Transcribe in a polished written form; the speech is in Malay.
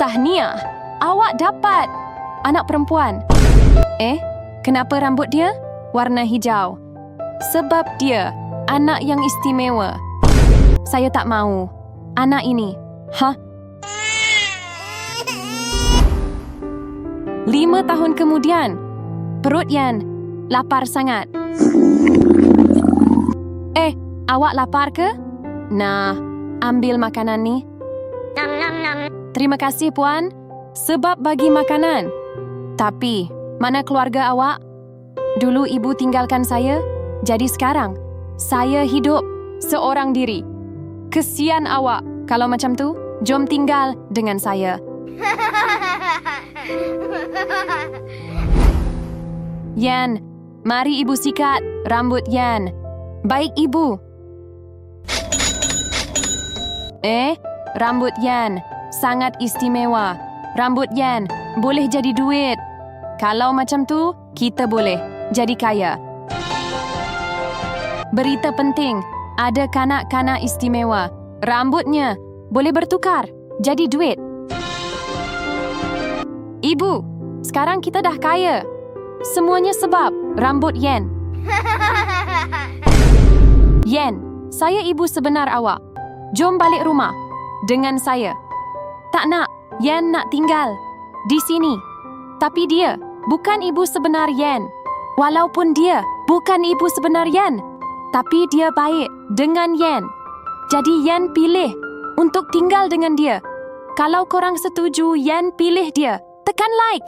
Tahniah, awak dapat anak perempuan. Kenapa rambut dia warna hijau? Sebab dia anak yang istimewa. Saya tak mahu anak ini. 5 tahun kemudian, perut Yan lapar sangat. Awak lapar ke? Nah, ambil makanan ni. Terima kasih, Puan, sebab bagi makanan. Tapi, mana keluarga awak? Dulu ibu tinggalkan saya, jadi sekarang saya hidup seorang diri. Kesian awak kalau macam tu. Jom tinggal dengan saya. Yan, mari ibu sikat rambut Yan. Baik, ibu. Rambut Yan sangat istimewa. Rambut Yan boleh jadi duit. Kalau macam tu, kita boleh jadi kaya. Berita penting, ada kanak-kanak istimewa. Rambutnya boleh bertukar jadi duit. Ibu, sekarang kita dah kaya. Semuanya sebab rambut Yan. Yan, saya ibu sebenar awak. Jom balik rumah dengan saya. Tak nak, Yan nak tinggal di sini. Tapi dia bukan ibu sebenar Yan. Walaupun dia bukan ibu sebenar Yan, tapi dia baik dengan Yan. Jadi Yan pilih untuk tinggal dengan dia. Kalau korang setuju Yan pilih dia, tekan like.